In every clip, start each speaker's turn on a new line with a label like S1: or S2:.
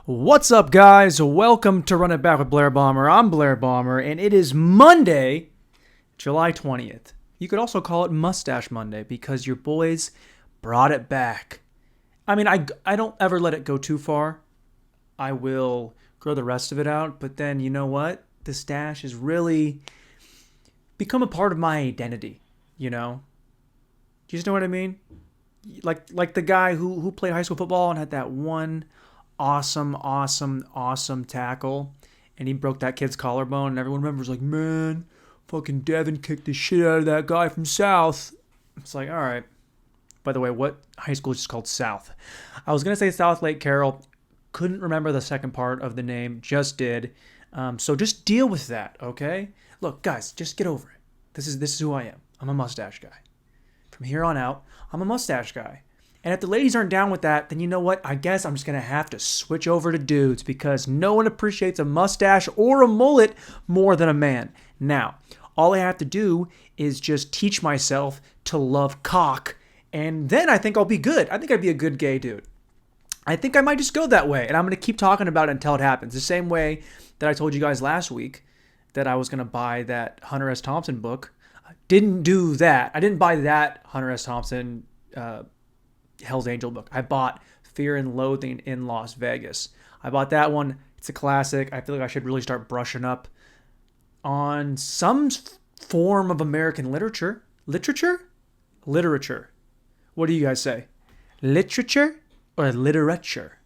S1: What's up, guys? Welcome to Run It Back with Blair Bomber. I'm Blair Bomber, and it is Monday, July 20th. You could also call it Mustache Monday because your boys brought it back. I mean, I don't ever let it go too far. I will grow the rest of it out, but then you know what? The stash has really become a part of my identity, you know? Do you just know what I mean? Like the guy who played high school football and had that one awesome tackle, and he broke that kid's collarbone, and everyone remembers like, man, fucking Devin kicked the shit out of that guy from South. It's like, all right. By the way, what high school is just called South? I was gonna say South Lake Carroll, couldn't remember the second part of the name, just did. So just deal with that, okay? Look, guys, just get over it. This is who I am. I'm a mustache guy. From here on out, I'm a mustache guy. And if the ladies aren't down with that, then you know what? I guess I'm just going to have to switch over to dudes because no one appreciates a mustache or a mullet more than a man. Now, all I have to do is just teach myself to love cock, and then I think I'll be good. I think I'd be a good gay dude. I think I might just go that way, and I'm going to keep talking about it until it happens. The same way that I told you guys last week that I was going to buy that Hunter S. Thompson book. I didn't do that. I didn't buy that Hunter S. Thompson Hell's Angel book. I bought Fear and Loathing in Las Vegas. I bought that one. It's a classic. I feel like I should really start brushing up on some form of American literature. Literature? What do you guys say? Literature or literature?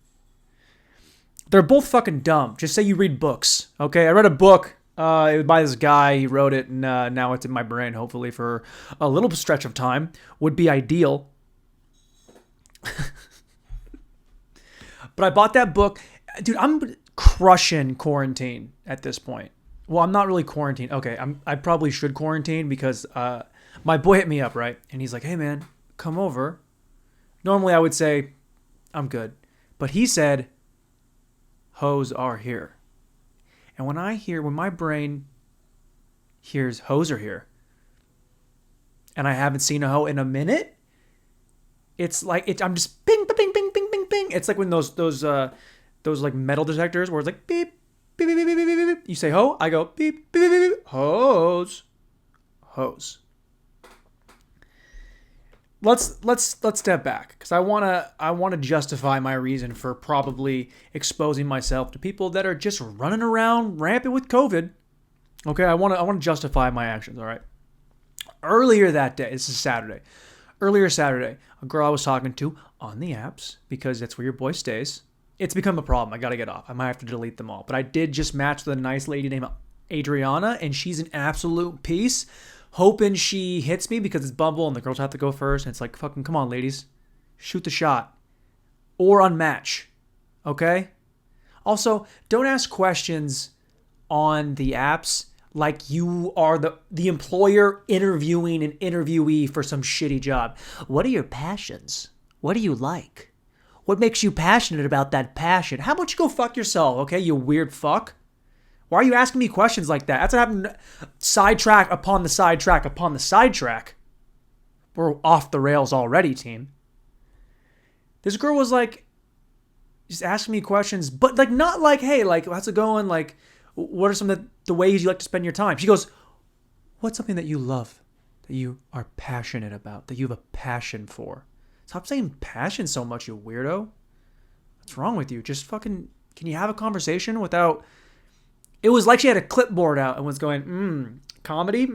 S1: They're both fucking dumb. Just say you read books. Okay, I read a book. It was by this guy. He wrote it, and now it's in my brain, hopefully, for a little stretch of time. Would be ideal. But I bought that book. Dude, I'm crushing quarantine at this point. Well, I'm not really quarantined. Okay, I probably should quarantine because my boy hit me up, right? And he's like, hey, man, come over. Normally, I would say, I'm good. But he said, hoes are here. And when my brain hears hoes are here, and I haven't seen a hoe in a minute, it's like I'm just ping, ping, ping, ping, ping, ping. It's like when those like metal detectors where it's like beep, beep, beep, beep, beep, beep, beep. You say ho, I go beep, beep, beep, beep, beep. Hose. Let's step back because I wanna justify my reason for probably exposing myself to people that are just running around rampant with COVID. Okay, I wanna justify my actions. All right. Earlier that day, this is Saturday. Earlier Saturday, a girl I was talking to on the apps, because that's where your boy stays. It's become a problem. I got to get off. I might have to delete them all. But I did just match with a nice lady named Adriana, and she's an absolute piece. Hoping she hits me because it's Bumble and the girls have to go first. And it's like, fucking come on, ladies. Shoot the shot. Or unmatch. Okay? Also, don't ask questions on the apps like you are the employer interviewing an interviewee for some shitty job. What are your passions? What do you like? What makes you passionate about that passion? How about you go fuck yourself, okay, you weird fuck? Why are you asking me questions like that? That's what happened. Sidetrack upon the sidetrack upon the sidetrack. We're off the rails already, team. This girl was like, just asking me questions, but like not like, hey, like, how's it going? Like, what are some of the ways you like to spend your time? She goes, what's something that you love, that you are passionate about, that you have a passion for? Stop saying passion so much, you weirdo. What's wrong with you? Just fucking, can you have a conversation without... It was like she had a clipboard out and was going, comedy?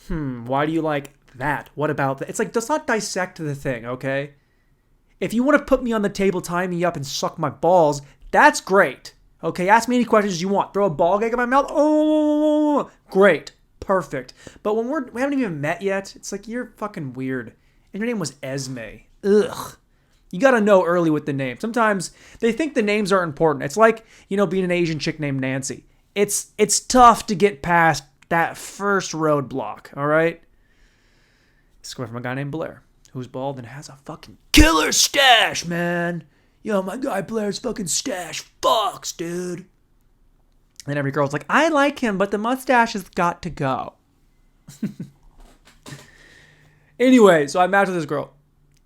S1: Why do you like that? What about that? It's like, let's not dissect the thing, okay? If you want to put me on the table, tie me up, and suck my balls, that's great. Okay, ask me any questions you want. Throw a ball gag in my mouth. Oh, great. Perfect. But when we haven't even met yet, it's like, you're fucking weird. And your name was Esme. Ugh. You got to know early with the name. Sometimes they think the names are important. It's like, being an Asian chick named Nancy. It's tough to get past that first roadblock, all right? It's coming from a guy named Blair, who's bald and has a fucking killer stash, man. Yo, my guy Blair's fucking stash fucks, dude. And every girl's like, I like him, but the mustache has got to go. Anyway, so I matched with this girl.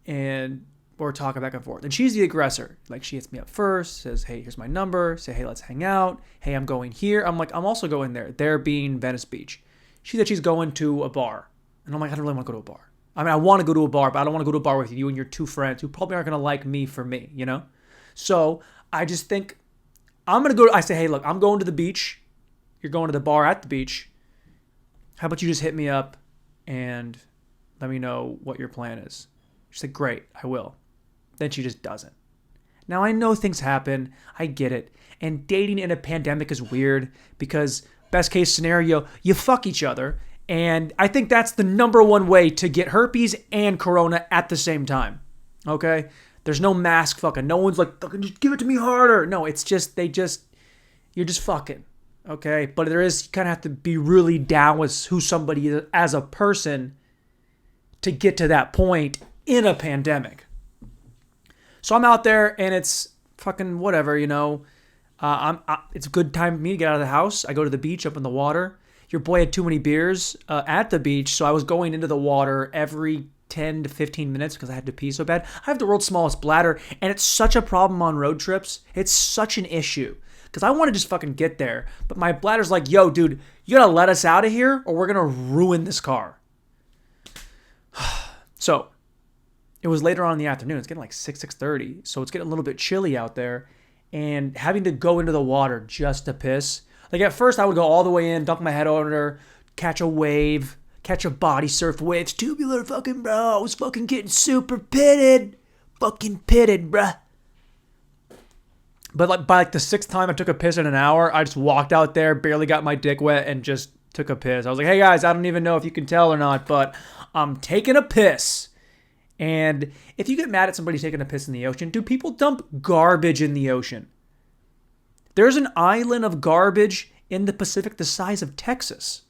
S1: And we're talking back and forth. And she's the aggressor. Like, she hits me up first, says, hey, here's my number. Say, hey, let's hang out. Hey, I'm going here. I'm like, I'm also going there. There being Venice Beach. She said she's going to a bar. And I'm like, I don't really want to go to a bar. I mean, I want to go to a bar, but I don't want to go to a bar with you and your two friends who probably aren't going to like me for me, you know? So I just think I'm going to go. I say, hey, look, I'm going to the beach. You're going to the bar at the beach. How about you just hit me up and let me know what your plan is? She said, great, I will. Then she just doesn't. Now, I know things happen. I get it. And dating in a pandemic is weird because best case scenario, you fuck each other. And I think that's the number one way to get herpes and corona at the same time. Okay? There's no mask fucking. No one's like, fucking just give it to me harder. No, it's just, you're just fucking. Okay? But there is, you kind of have to be really down with who somebody is as a person to get to that point in a pandemic. So I'm out there and it's fucking whatever, you know. It's a good time for me to get out of the house. I go to the beach, up in the water. Your boy had too many beers at the beach, so I was going into the water every 10 to 15 minutes because I had to pee so bad. I have the world's smallest bladder, and it's such a problem on road trips. It's such an issue because I want to just fucking get there, but my bladder's like, yo, dude, you gotta let us out of here or we're gonna ruin this car. So it was later on in the afternoon. It's getting like 6:30, so it's getting a little bit chilly out there, and having to go into the water just to piss. Like at first I would go all the way in, dunk my head under, catch a wave, catch a body surf wave. It's tubular fucking bro. I was fucking getting super pitted. Fucking pitted, bruh. But like by the sixth time I took a piss in an hour, I just walked out there, barely got my dick wet, and just took a piss. I was like, hey guys, I don't even know if you can tell or not, but I'm taking a piss. And if you get mad at somebody taking a piss in the ocean, do people dump garbage in the ocean? There's an island of garbage in the Pacific the size of Texas.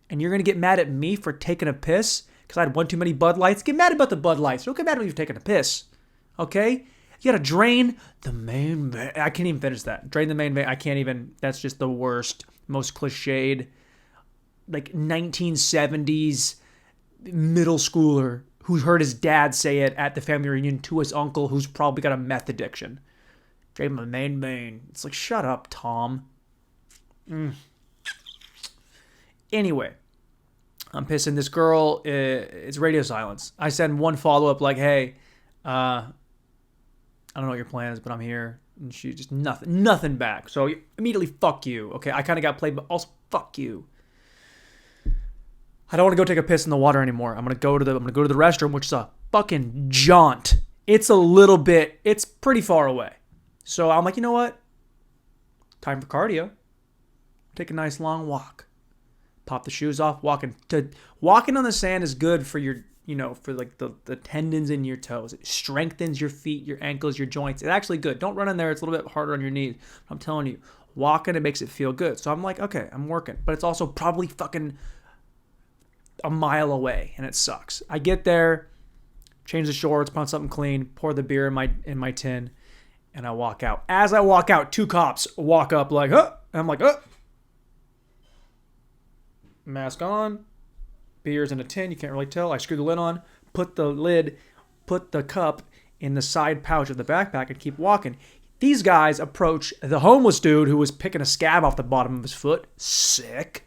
S1: And you're going to get mad at me for taking a piss because I had one too many Bud Lights? Get mad about the Bud Lights. Don't get mad at me for taking a piss. Okay? You got to drain the main vein. I can't even finish that. Drain the main vein. I can't even. That's just the worst, most cliched, like 1970s middle schooler who heard his dad say it at the family reunion to his uncle who's probably got a meth addiction. Drain my main vein. It's like, shut up, Tom. Anyway, I'm pissing this girl. It's radio silence. I send one follow-up like, hey, I don't know what your plan is, but I'm here. And she just nothing back. So immediately, fuck you. Okay, I kind of got played, but also fuck you. I don't want to go take a piss in the water anymore. I'm gonna go to the restroom, which is a fucking jaunt. It's pretty far away. So I'm like, you know what? Time for cardio. Take a nice long walk. Pop the shoes off. Walking on the sand is good for your, for like the tendons in your toes. It strengthens your feet, your ankles, your joints. It's actually good. Don't run in there. It's a little bit harder on your knees. I'm telling you, walking, it makes it feel good. So I'm like, okay, I'm working. But it's also probably fucking a mile away, and it sucks. I get there, change the shorts, put on something clean, pour the beer in my tin, and I walk out. As I walk out, two cops walk up like, huh? And I'm like, huh? Mask on, beer's in a tin, you can't really tell. I screw the lid on, put the cup in the side pouch of the backpack and keep walking. These guys approach the homeless dude who was picking a scab off the bottom of his foot. Sick.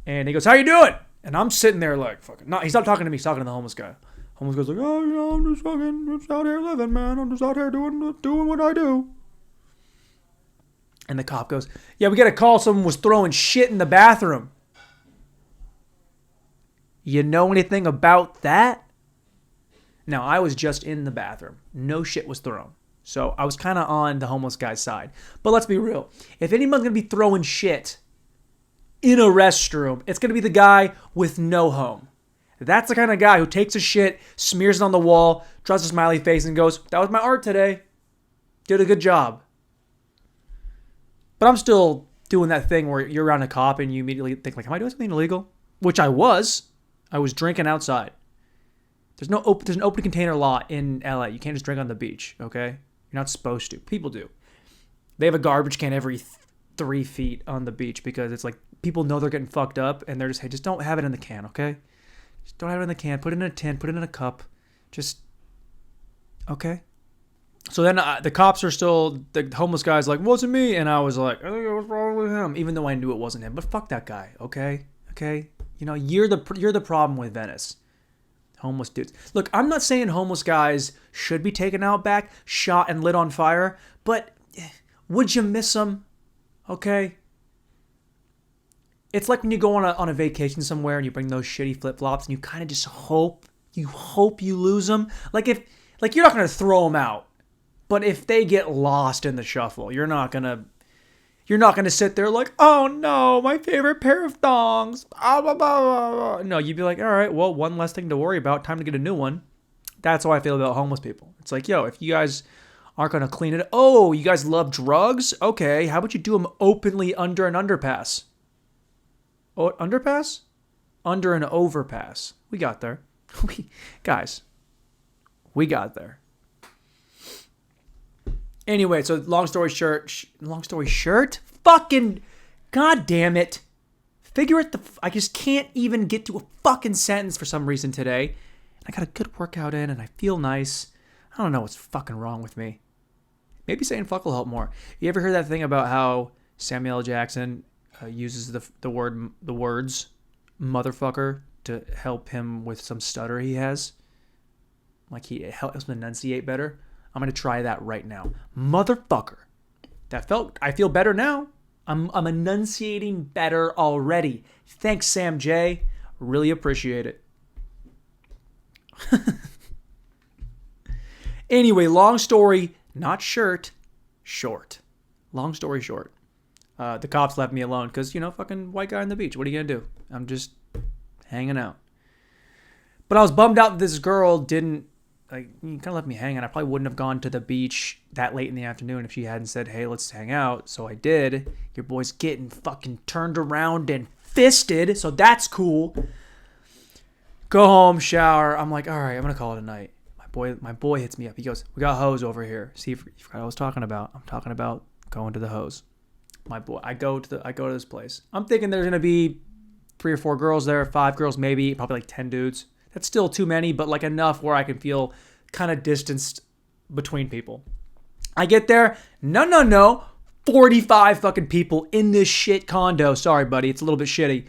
S1: And he goes, how you doing? And I'm sitting there like, fucking, no, he's not talking to me, he's talking to the homeless guy. Homeless guy's like, oh, I'm just out here living, man. I'm just out here doing what I do. And the cop goes, yeah, we got a call someone was throwing shit in the bathroom. You know anything about that? Now, I was just in the bathroom. No shit was thrown. So I was kind of on the homeless guy's side. But let's be real. If anyone's going to be throwing shit in a restroom, it's going to be the guy with no home. That's the kind of guy who takes a shit, smears it on the wall, draws a smiley face, and goes, that was my art today. Did a good job. But I'm still doing that thing where you're around a cop and you immediately think, like, am I doing something illegal? Which I was. I was drinking outside. There's an open container law in LA. You can't just drink on the beach, okay? You're not supposed to. People do. They have a garbage can every 3 feet on the beach because it's like people know they're getting fucked up and they're just, hey, just don't have it in the can, okay? Just don't have it in the can. Put it in a tin. Put it in a cup. Just Okay. So then the cops are still, the homeless guy's like, wasn't me. And I was like, I think it was probably him, even though I knew it wasn't him. But fuck that guy, okay? Okay? You know, you're the problem with Venice. Homeless dudes. Look, I'm not saying homeless guys should be taken out back, shot and lit on fire, but would you miss them? Okay? It's like when you go on a vacation somewhere and you bring those shitty flip-flops and you kind of just hope you lose them. Like you're not going to throw them out. But if they get lost in the shuffle, you're not gonna sit there like, oh no, my favorite pair of thongs. Blah, blah, blah, blah. No, you'd be like, all right, well, one less thing to worry about. Time to get a new one. That's how I feel about homeless people. It's like, yo, if you guys aren't gonna clean it, oh, you guys love drugs? Okay, how about you do them openly under an underpass? Oh, underpass? Under an overpass. We got there. Guys, we got there. Anyway, so long story short, fucking god damn it. Figure it I just can't even get to a fucking sentence for some reason today. I got a good workout in and I feel nice. I don't know what's fucking wrong with me. Maybe saying fuck will help more. You ever heard that thing about how Samuel L. Jackson uses the words motherfucker to help him with some stutter he has? Like he helps him enunciate better. I'm going to try that right now. Motherfucker. I feel better now. I'm enunciating better already. Thanks, Sam J. Really appreciate it. Anyway, long story, not short. Long story short. The cops left me alone because, fucking white guy on the beach. What are you going to do? I'm just hanging out. But I was bummed out that this girl didn't, you kind of left me hanging. I probably wouldn't have gone to the beach that late in the afternoon if she hadn't said, hey, let's hang out. So I did. Your boy's getting fucking turned around and fisted. So that's cool. Go home, shower. I'm like, all right, I'm going to call it a night. My boy hits me up. He goes, we got hose over here. See, you forgot what I was talking about. I'm talking about going to the hose. My boy, I go to this place. I'm thinking there's going to be 3 or 4 girls there, 5 girls maybe, probably like 10 dudes. That's still too many, but like enough where I can feel kind of distanced between people. I get there, no, 45 fucking people in this shit condo. Sorry, buddy, it's a little bit shitty.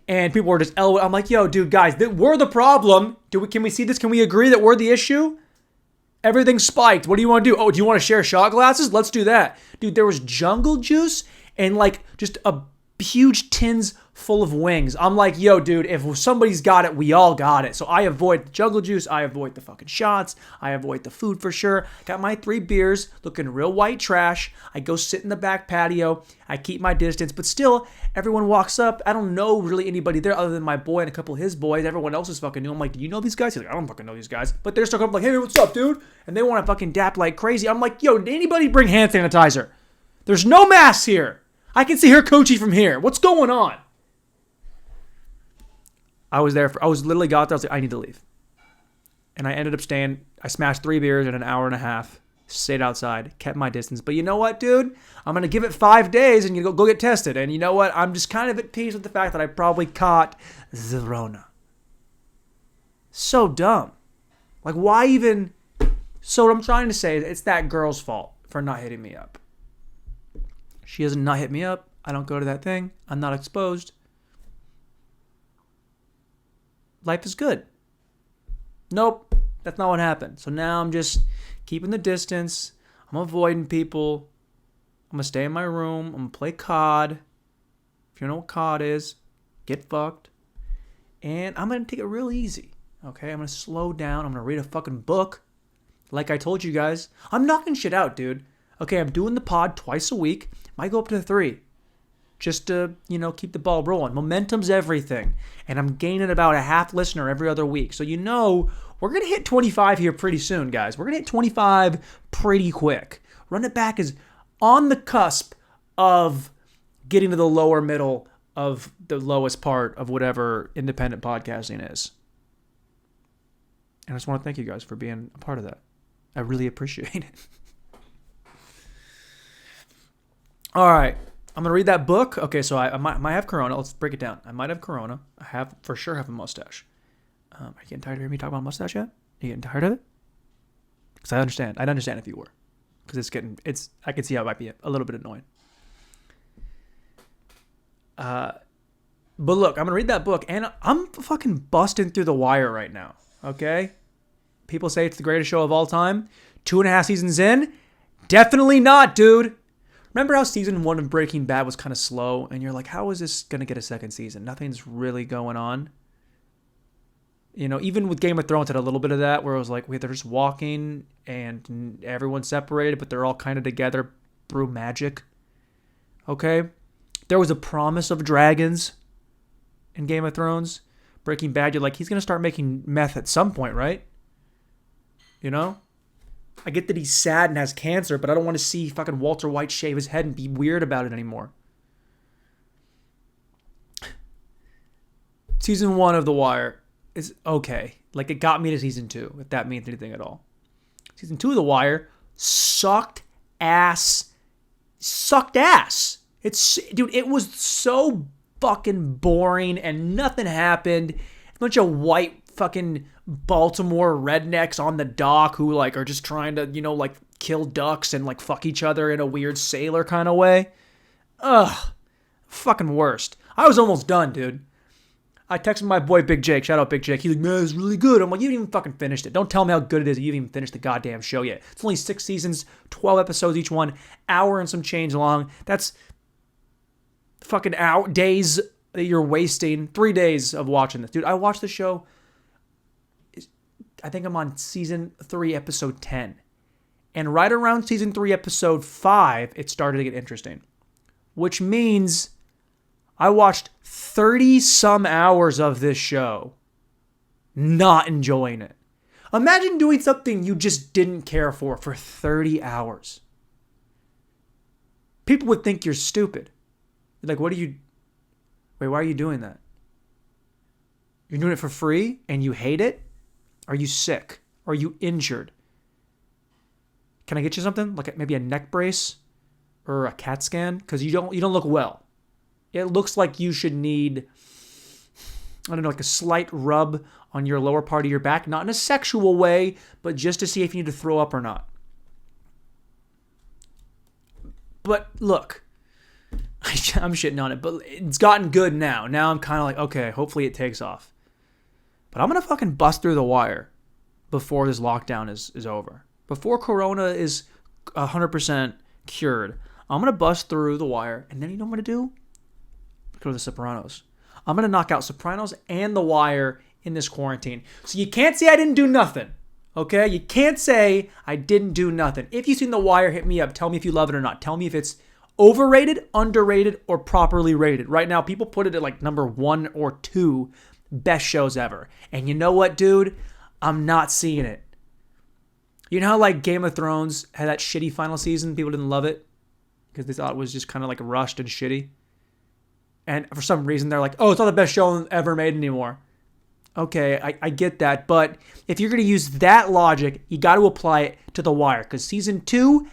S1: And people were just I'm like, yo, dude, guys, we're the problem. Can we see this? Can we agree that we're the issue? Everything's spiked. What do you want to do? Oh, do you want to share shot glasses? Let's do that. Dude, there was jungle juice and like just a huge tins full of wings. I'm like, yo, dude, if somebody's got it, we all got it. So I avoid the jungle juice. I avoid the fucking shots. I avoid the food for sure. Got my 3 beers, looking real white trash. I go sit in the back patio. I keep my distance, but still, everyone walks up. I don't know really anybody there other than my boy and a couple of his boys. Everyone else is fucking new. I'm like, do you know these guys? He's like, I don't fucking know these guys. But they're still coming like, hey, what's up, dude? And they want to fucking dap like crazy. I'm like, yo, did anybody bring hand sanitizer? There's no masks here. I can see her coochie from here. What's going on? I was literally got there. I was like, I need to leave. And I ended up staying. I smashed 3 beers in an hour and a half. Stayed outside. Kept my distance. But you know what, dude? I'm going to give it 5 days and you go get tested. And you know what? I'm just kind of at peace with the fact that I probably caught the Rona. So dumb. Like, why even? So what I'm trying to say is it's that girl's fault for not hitting me up. She doesn't not hit me up. I don't go to that thing. I'm not exposed. Life is good. Nope, that's not what happened. So now I'm just keeping the distance. I'm avoiding people. I'm going to stay in my room. I'm going to play COD. If you know what COD is, get fucked. And I'm going to take it real easy. Okay, I'm going to slow down. I'm going to read a fucking book. Like I told you guys, I'm knocking shit out, dude. Okay, I'm doing the pod twice a week. Might go up to 3. Just to, keep the ball rolling. Momentum's everything. And I'm gaining about a half listener every other week. So we're going to hit 25 here pretty soon, guys. We're going to hit 25 pretty quick. Run It Back is on the cusp of getting to the lower middle of the lowest part of whatever independent podcasting is. And I just want to thank you guys for being a part of that. I really appreciate it. All right. I'm going to read that book. Okay, so I might have Corona. Let's break it down. I might have Corona. I for sure have a mustache. Are you getting tired of hearing me talk about a mustache yet? Are you getting tired of it? Because I understand. I'd understand if you were. Because I can see how it might be a little bit annoying. But look, I'm going to read that book, and I'm fucking busting through The Wire right now, okay? People say it's the greatest show of all time. 2.5 seasons in? Definitely not, dude. Remember how season 1 of Breaking Bad was kind of slow, and you're like, how is this going to get a second season? Nothing's really going on. You know, even with Game of Thrones had a little bit of that, where it was like, wait, they're just walking, and everyone's separated, but they're all kind of together through magic. Okay? There was a promise of dragons in Game of Thrones. Breaking Bad, you're like, he's going to start making meth at some point, right? You know? I get that he's sad and has cancer, but I don't want to see fucking Walter White shave his head and be weird about it anymore. Season 1 of The Wire is okay. Like, it got me to season 2, if that means anything at all. Season 2 of The Wire sucked ass. Dude, it was so fucking boring and nothing happened. A bunch of white fucking Baltimore rednecks on the dock who like are just trying to, you know, like kill ducks and like fuck each other in a weird sailor kind of way. Ugh. Fucking worst. I was almost done, dude. I texted my boy Big Jake. Shout out Big Jake. He's like, man, it's really good. I'm like, you haven't even fucking finished it. Don't tell me how good it is. You haven't even finished the goddamn show yet. It's only 6 seasons, 12 episodes each one, hour and some change long. That's fucking days that you're wasting. 3 days of watching this. Dude, I watched the show. I think I'm on season 3, episode 10. And right around season 3, episode 5, it started to get interesting. Which means I watched 30 some hours of this show, not enjoying it. Imagine doing something you just didn't care for 30 hours. People would think you're stupid. Like, why are you doing that? You're doing it for free and you hate it? Are you sick? Are you injured? Can I get you something? Like maybe a neck brace or a CAT scan? Because you don't look well. It looks like you should need, I don't know, like a slight rub on your lower part of your back. Not in a sexual way, but just to see if you need to throw up or not. But look, I'm shitting on it, but it's gotten good now. Now I'm kind of like, okay, hopefully it takes off. But I'm going to fucking bust through The Wire before this lockdown is over. Before Corona is 100% cured, I'm going to bust through The Wire. And then you know what I'm going to do? Go to The Sopranos. I'm going to knock out Sopranos and The Wire in this quarantine. So you can't say I didn't do nothing. Okay? You can't say I didn't do nothing. If you've seen The Wire, hit me up. Tell me if you love it or not. Tell me if it's overrated, underrated, or properly rated. Right now, people put it at like number 1 or 2 best shows ever. And you know what, dude? I'm not seeing it. You know how like Game of Thrones had that shitty final season? People didn't love it because they thought it was just kind of like rushed and shitty. And for some reason, they're like, oh, it's not the best show ever made anymore. Okay, I get that. But if you're going to use that logic, you got to apply it to The Wire. Because season 2,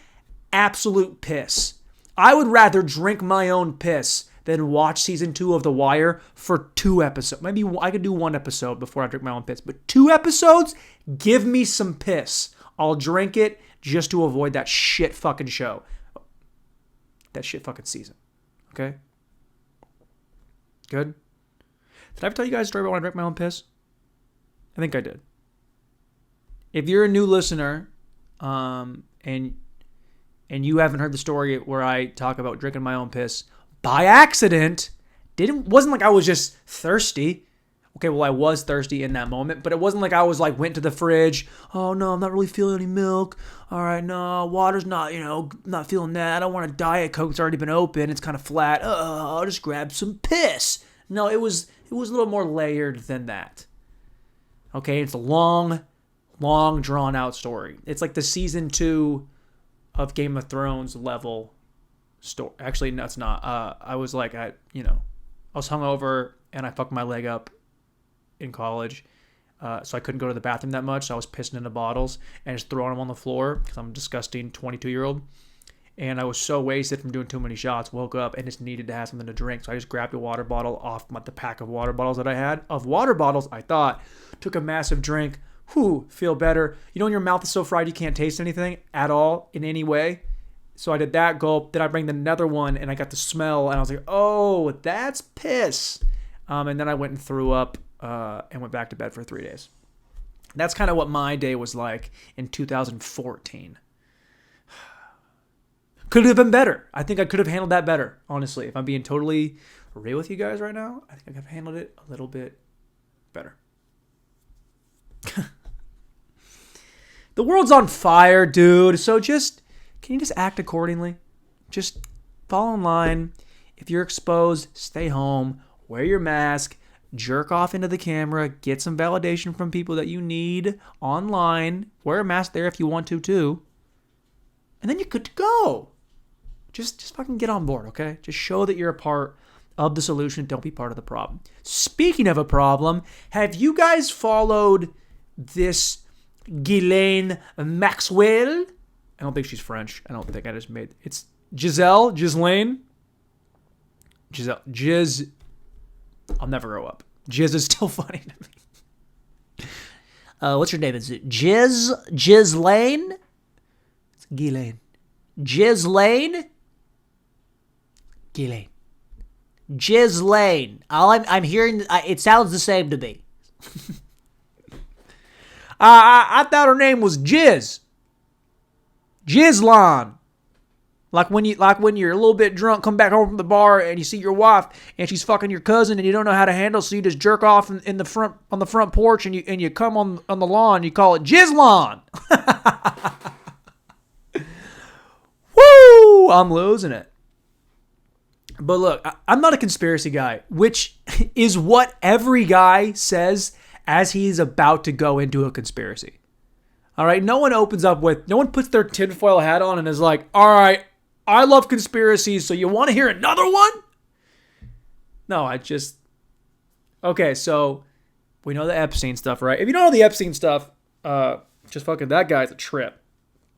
S1: absolute piss. I would rather drink my own piss than watch season 2 of The Wire for 2 episodes. Maybe I could do 1 episode before I drink my own piss. But 2 episodes? Give me some piss. I'll drink it just to avoid that shit fucking show. That shit fucking season. Okay? Good? Did I ever tell you guys a story about when I drank my own piss? I think I did. If you're a new listener, and you haven't heard the story where I talk about drinking my own piss by accident, wasn't like I was just thirsty. Okay, well, I was thirsty in that moment, but it wasn't like I was like, went to the fridge. Oh no, I'm not really feeling any milk. All right, no, water's not, not feeling that. I don't want a Diet Coke. It's already been open. It's kind of flat. I'll just grab some piss. No, it was a little more layered than that. Okay, it's a long drawn out story. It's like the season 2 of Game of Thrones level story. Actually, no, it's not. I was like, I was hungover and I fucked my leg up in college, so I couldn't go to the bathroom that much. So I was pissing into bottles and just throwing them on the floor because I'm a disgusting 22-year-old. And I was so wasted from doing too many shots, woke up and just needed to have something to drink. So I just grabbed a water bottle off the pack of water bottles that I had. Of water bottles, I thought, took a massive drink, feel better. You know when your mouth is so fried you can't taste anything at all in any way? So I did that gulp. Then I bring another one, and I got the smell, and I was like, oh, that's piss. And then I went and threw up and went back to bed for 3 days. That's kind of what my day was like in 2014. Could have been better. I think I could have handled that better, honestly. If I'm being totally real with you guys right now, I think I could have handled it a little bit better. The world's on fire, dude. So can you just act accordingly? Just fall in line. If you're exposed, stay home. Wear your mask. Jerk off into the camera. Get some validation from people that you need online. Wear a mask there if you want to, too. And then you're good to go. Just fucking get on board, okay? Just show that you're a part of the solution. Don't be part of the problem. Speaking of a problem, have you guys followed this Ghiseleine Maxwell? I don't think she's French. I just made... It's Ghislaine. I'll never grow up. Jizz is still funny to me. What's your name? Is it Ghiseleine? It's Ghiseleine. Ghiseleine? Ghiseleine. All I'm hearing, it sounds the same to me. I thought her name was Ghiseleine. Like when you're a little bit drunk, come back home from the bar and you see your wife and she's fucking your cousin and you don't know how to handle, so you just jerk off in the front on the front porch and you come on the lawn. You call it Ghiseleine. Woo! I'm losing it. But look, I'm not a conspiracy guy, which is what every guy says as he's about to go into a conspiracy. All right, no one puts their tinfoil hat on and is like, all right, I love conspiracies, so you want to hear another one? No, okay, so we know the Epstein stuff, right? If you don't know the Epstein stuff, just fucking that guy's a trip.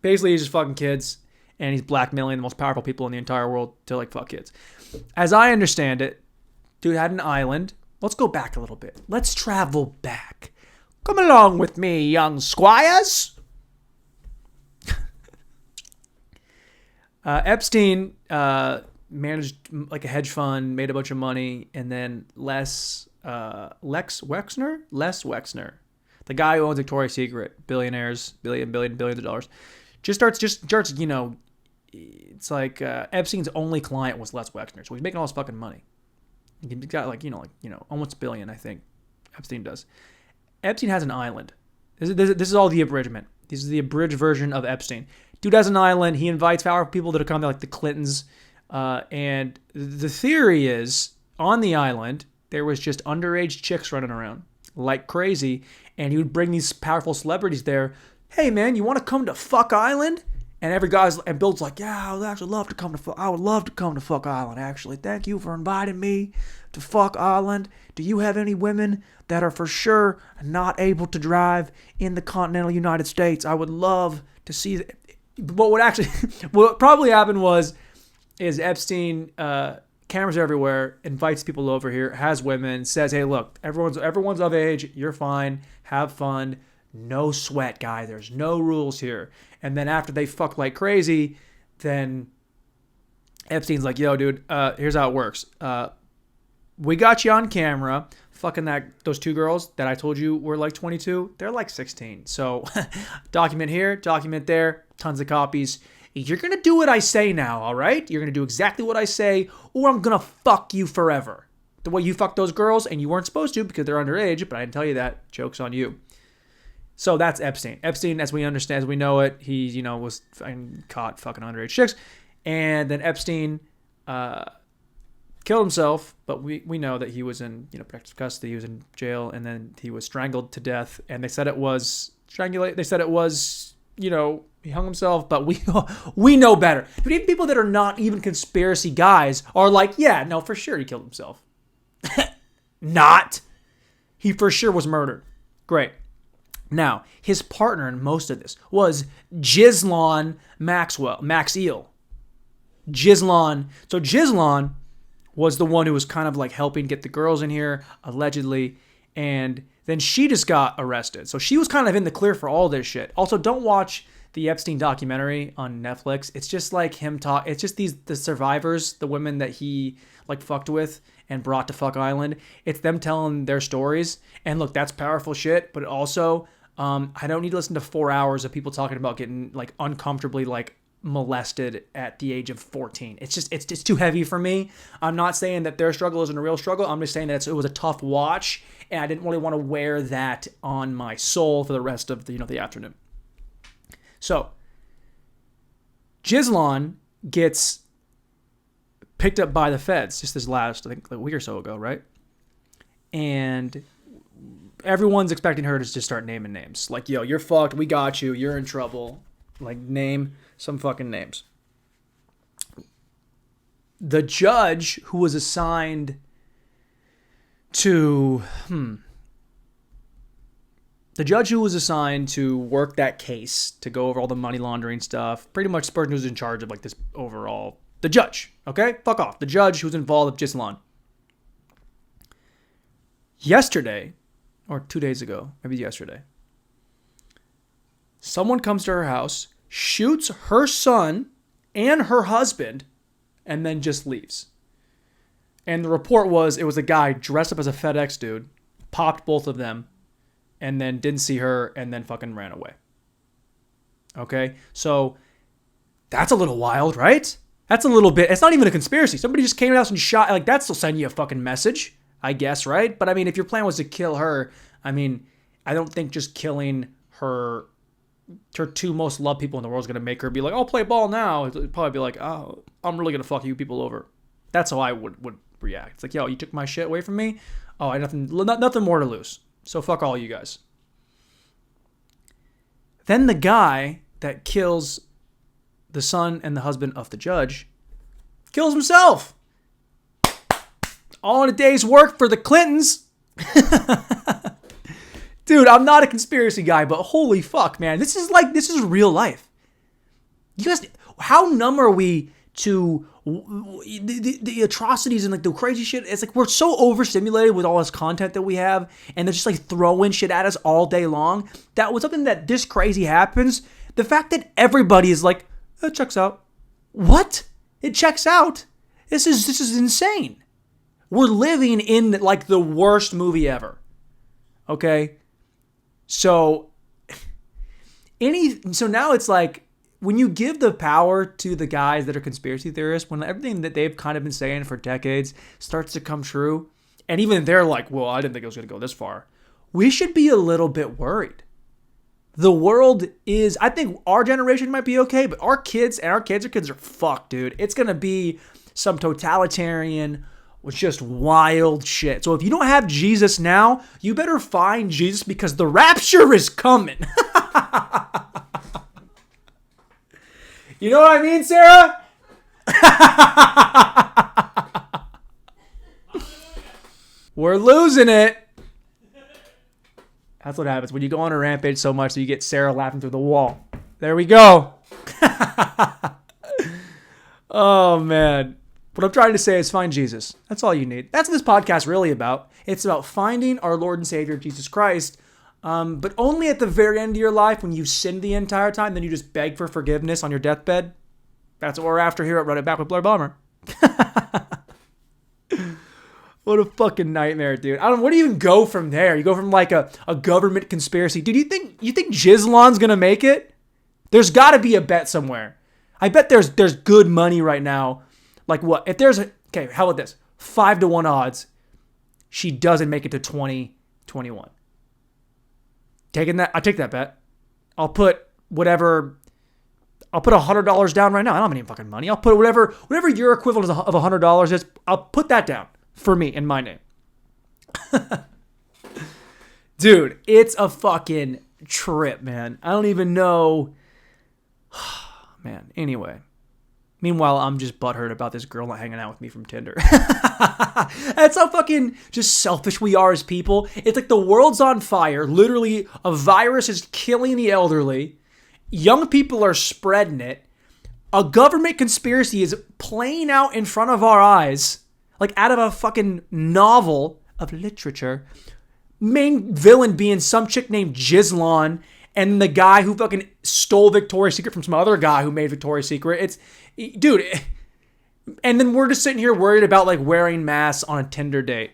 S1: Basically, he's just fucking kids, and he's blackmailing the most powerful people in the entire world to, like, fuck kids. As I understand it, dude had an island. Let's go back a little bit. Let's travel back. Come along with me, young squires. Epstein managed like a hedge fund, made a bunch of money, and then Les Wexner, the guy who owns Victoria's Secret, billions of dollars, just starts, it's like Epstein's only client was Les Wexner, so he's making all this fucking money. He's got almost $1 billion, I think. Epstein does. Epstein has an island. This is all the abridgment. This is the abridged version of Epstein. Dude has an island. He invites powerful people to come there, like the Clintons. And the theory is, on the island, there was just underage chicks running around like crazy. And he would bring these powerful celebrities there. Hey, man, you want to come to Fuck Island? And Bill's like, yeah, I would actually love to come to Fuck. I would love to come to Fuck Island, actually. Thank you for inviting me to Fuck Island. Do you have any women that are for sure not able to drive in the continental United States? I would love to see that. But what probably happened is Epstein, cameras everywhere, invites people over here, has women, says, hey, look, everyone's of age. You're fine. Have fun. No sweat, guy. There's no rules here. And then after they fuck like crazy, then Epstein's like, yo, dude, here's how it works. We got you on camera fucking those two girls that I told you were like 22. They're like 16. So document here, document there, tons of copies. You're going to do what I say now, all right? You're going to do exactly what I say, or I'm going to fuck you forever. The way you fucked those girls, and you weren't supposed to because they're underage, but I didn't tell you that. Joke's on you. So that's Epstein. Epstein, as we know it, he, was caught fucking underage chicks. And then Epstein killed himself, but we know that he was in, protective custody. He was in jail, and then he was strangled to death. And they said it was strangulate. They said it was, he hung himself, but we know better. But even people that are not even conspiracy guys are like, yeah, no, for sure he killed himself. Not. He for sure was murdered. Great. Now, his partner in most of this was Ghiseleine Maxwell. Ghiseleine. So Ghiseleine was the one who was kind of like helping get the girls in here, allegedly. And then she just got arrested. So she was kind of in the clear for all this shit. Also, don't watch the Epstein documentary on Netflix. It's just like him talk. It's just the survivors, the women that he like fucked with and brought to Fuck Island. It's them telling their stories. And look, that's powerful shit. But also, I don't need to listen to 4 hours of people talking about getting like uncomfortably like molested at the age of 14. It's just too heavy for me. I'm not saying that their struggle isn't a real struggle. I'm just saying that it was a tough watch, and I didn't really want to wear that on my soul for the rest of the afternoon. So, Ghiseleine gets picked up by the feds just this last, I think, a week or so ago, right? And everyone's expecting her to just start naming names. Like, yo, you're fucked. We got you. You're in trouble. Like, name some fucking names. The judge who was assigned to... The judge who was assigned to work that case, to go over all the money laundering stuff, pretty much the person who's in charge of like this overall, the judge, okay? Fuck off. The judge who's involved with Ghiseleine. Yesterday, or 2 days ago, maybe yesterday, someone comes to her house, shoots her son and her husband, and then just leaves. And the report was, it was a guy dressed up as a FedEx dude, popped both of them, and then didn't see her, and then fucking ran away. Okay? So, that's a little wild, right? That's a little bit, it's not even a conspiracy. Somebody just came to the house and shot, like, that's still sending you a fucking message, I guess, right? But, I mean, if your plan was to kill her, I mean, I don't think just killing her two most loved people in the world is going to make her be like, I'll play ball now. It'd probably be like, oh, I'm really going to fuck you people over. That's how I would react. It's like, yo, you took my shit away from me? Oh, I have nothing more to lose. So fuck all you guys. Then the guy that kills the son and the husband of the judge kills himself. All in a day's work for the Clintons. Dude, I'm not a conspiracy guy, but holy fuck, man. This is real life. You guys, how numb are we to the atrocities and like the crazy shit? It's like we're so overstimulated with all this content that we have, and they're just like throwing shit at us all day long. That was something that this crazy happens. The fact that everybody is like, it checks out. What? It checks out? This is insane. We're living in like the worst movie ever. Okay? So now it's like, when you give the power to the guys that are conspiracy theorists, when everything that they've kind of been saying for decades starts to come true, and even they're like, well, I didn't think it was going to go this far, we should be a little bit worried. The world is, I think our generation might be okay, but our kids and our kids' kids are fucked, dude. It's going to be some totalitarian, with just wild shit. So if you don't have Jesus now, you better find Jesus, because the rapture is coming. You know what I mean, Sarah? We're losing it. That's what happens when you go on a rampage so much that you get Sarah laughing through the wall. There we go. Oh, man. What I'm trying to say is find Jesus. That's all you need. That's what this podcast is really about. It's about finding our Lord and Savior, Jesus Christ, but only at the very end of your life, when you've sinned the entire time, then you just beg for forgiveness on your deathbed. That's what we're after here at Run It Back with Blair Bomber. What a fucking nightmare, dude. Where do you even go from there? You go from like a government conspiracy. Dude, you think Ghiseleine's gonna make it? There's gotta be a bet somewhere. I bet there's good money right now. Like what? If there's okay, how about this? 5-1 odds she doesn't make it to 2021. Taking that, I take that bet. I'll put $100 down right now. I don't have any fucking money. I'll put whatever your equivalent of $100 is. I'll put that down for me in my name. Dude, it's a fucking trip, man. I don't even know. Man, anyway. Meanwhile, I'm just butthurt about this girl not hanging out with me from Tinder. That's how fucking just selfish we are as people. It's like the world's on fire. Literally, a virus is killing the elderly. Young people are spreading it. A government conspiracy is playing out in front of our eyes, like out of a fucking novel of literature. Main villain being some chick named Ghiseleine, and the guy who fucking stole Victoria's Secret from some other guy who made Victoria's Secret. Dude. And then we're just sitting here worried about like wearing masks on a Tinder date.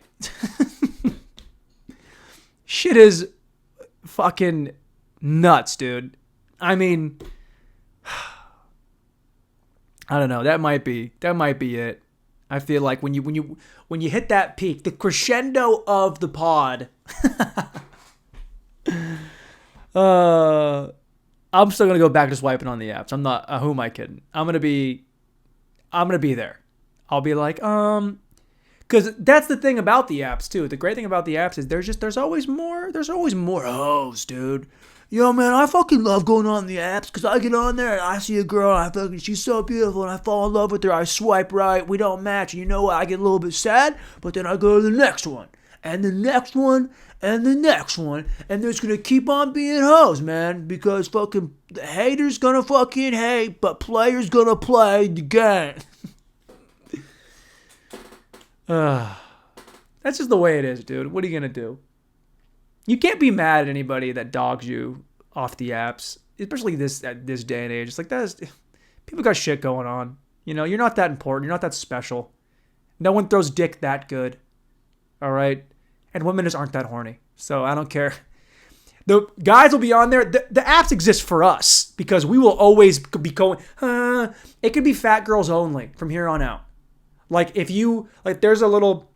S1: Shit is fucking nuts, dude. I mean, I don't know. That might be it. I feel like when you hit that peak, the crescendo of the pod. I'm still gonna go back to swiping on the apps. I'm not. Who am I kidding? I'm gonna be there. I'll be like, because that's the thing about the apps too. The great thing about the apps is there's always more. There's always more hoes, dude. Yo, man, I fucking love going on the apps because I get on there and I see a girl and she's so beautiful and I fall in love with her. I swipe right, we don't match, and you know what? I get a little bit sad, but then I go to the next one and the next one and the next one, and there's gonna keep on being hoes, man, because fucking the haters gonna fucking hate, but players gonna play the game. That's just the way it is, dude. What are you gonna do? You can't be mad at anybody that dogs you off the apps, especially at this day and age. It's like people got shit going on. You know, you're not that important. You're not that special. No one throws dick that good. All right, and women just aren't that horny. So I don't care. The guys will be on there. The apps exist for us because we will always be going. It could be fat girls only from here on out. Like if you like, there's a little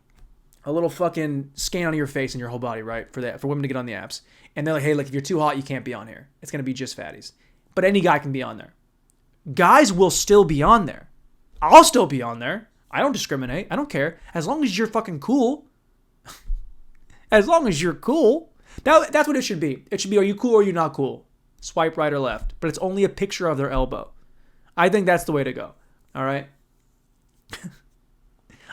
S1: fucking scan on your face and your whole body, right? For women to get on the apps. And they're like, hey, like if you're too hot, you can't be on here. It's going to be just fatties. But any guy can be on there. Guys will still be on there. I'll still be on there. I don't discriminate. I don't care. As long as you're fucking cool. As long as you're cool. That's what it should be. It should be, are you cool or are you not cool? Swipe right or left. But it's only a picture of their elbow. I think that's the way to go. All right?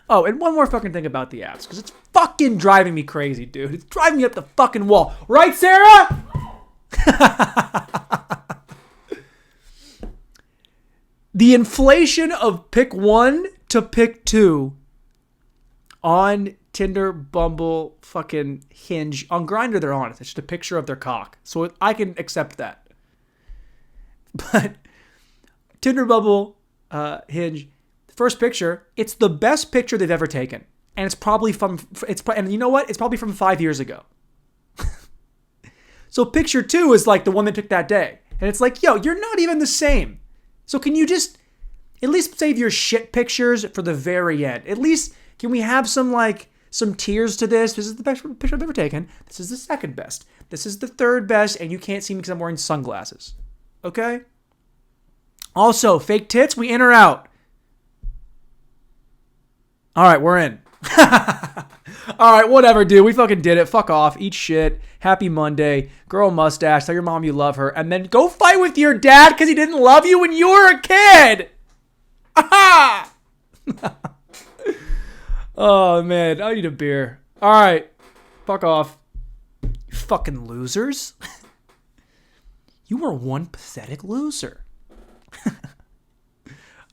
S1: Oh, and one more fucking thing about the apps, because it's fucking driving me crazy, dude. It's driving me up the fucking wall. Right, Sarah? The inflation of pick 1 to pick 2 on Tinder, Bumble, fucking Hinge. On Grindr, they're on it. It's just a picture of their cock. So I can accept that. But Tinder, Bumble, Hinge... First picture, it's the best picture they've ever taken. And it's probably and you know what? It's probably from 5 years ago. So picture 2 is like the one they took that day. And it's like, yo, you're not even the same. So can you just at least save your shit pictures for the very end? At least, can we have some tears to this? This is the best picture I've ever taken. This is the second best. This is the third best, and you can't see me because I'm wearing sunglasses. Okay? Also, fake tits, we in or out? All right, we're in. All right, whatever, dude. We fucking did it. Fuck off. Eat shit. Happy Monday. Grow a mustache. Tell your mom you love her. And then go fight with your dad because he didn't love you when you were a kid. Aha! Oh, man. I need a beer. All right. Fuck off. You fucking losers. You are one pathetic loser.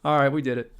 S1: All right, we did it.